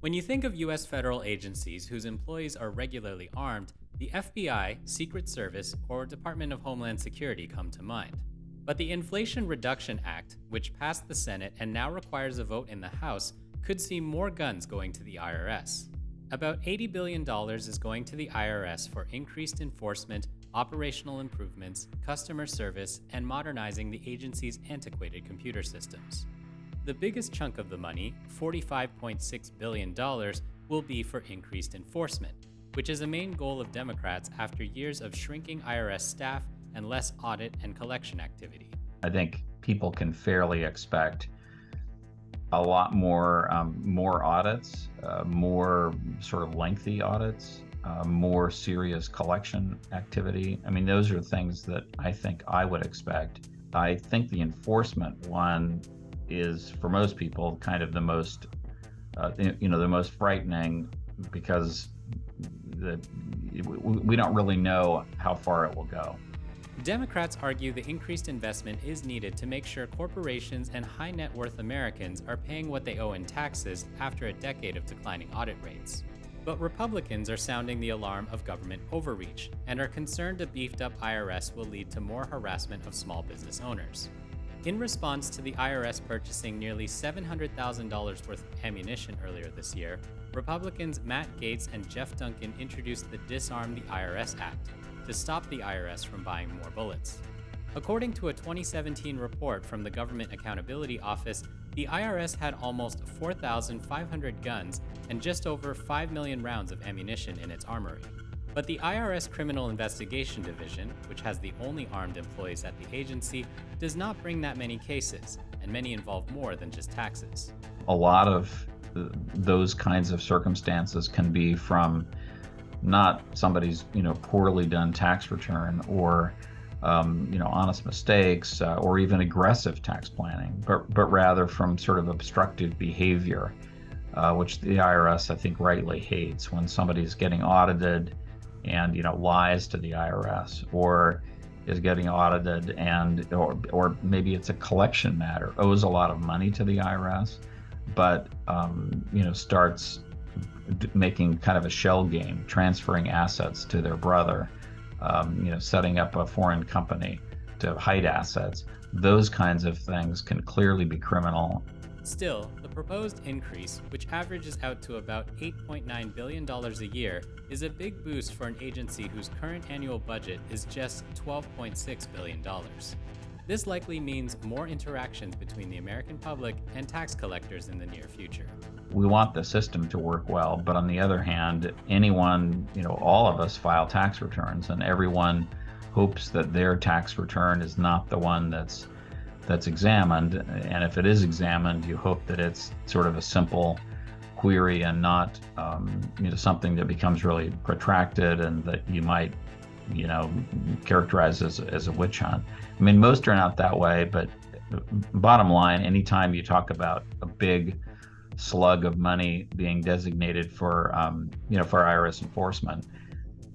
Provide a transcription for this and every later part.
When you think of U.S. federal agencies whose employees are regularly armed, the FBI, Secret Service, or Department of Homeland Security come to mind. But the Inflation Reduction Act, which passed the Senate and now requires a vote in the House, could see more guns going to the IRS. About $80 billion is going to the IRS for increased enforcement, operational improvements, customer service, and modernizing the agency's antiquated computer systems. The biggest chunk of the money, $45.6 billion, will be for increased enforcement, which is a main goal of Democrats after years of shrinking IRS staff and less audit and collection activity. I think people can fairly expect a lot more audits, more sort of lengthy audits, more serious collection activity. I mean, those are things that I think I would expect. I think the enforcement one is, for most people, kind of the most, the most frightening, because we don't really know how far it will go. Democrats argue the increased investment is needed to make sure corporations and high net worth Americans are paying what they owe in taxes after a decade of declining audit rates. But Republicans are sounding the alarm of government overreach and are concerned a beefed up IRS will lead to more harassment of small business owners. In response to the IRS purchasing nearly $700,000 worth of ammunition earlier this year, Republicans Matt Gaetz and Jeff Duncan introduced the Disarm the IRS Act to stop the IRS from buying more bullets. According to a 2017 report from the Government Accountability Office, the IRS had almost 4,500 guns and just over 5 million rounds of ammunition in its armory. But the IRS Criminal Investigation Division, which has the only armed employees at the agency, does not bring that many cases, and many involve more than just taxes. A lot of those kinds of circumstances can be from not somebody's poorly done tax return or honest mistakes or even aggressive tax planning, but rather from sort of obstructive behavior, which the IRS I think rightly hates. When somebody's getting audited and lies to the IRS, or is getting audited and or maybe it's a collection matter, owes a lot of money to the IRS, but starts making kind of a shell game, transferring assets to their brother, setting up a foreign company to hide assets. Those kinds of things can clearly be criminal. Still, the proposed increase, which averages out to about $8.9 billion a year, is a big boost for an agency whose current annual budget is just $12.6 billion. This likely means more interactions between the American public and tax collectors in the near future. We want the system to work well, but on the other hand, anyone, all of us file tax returns, and everyone hopes that their tax return is not the one that's examined. And if it is examined, you hope that it's sort of a simple query and not something that becomes really protracted and that you might characterize as a witch hunt. I mean, most turn out that way, but bottom line, anytime you talk about a big slug of money being designated for for IRS enforcement,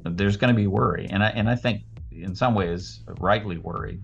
there's going to be worry, and I think in some ways rightly worried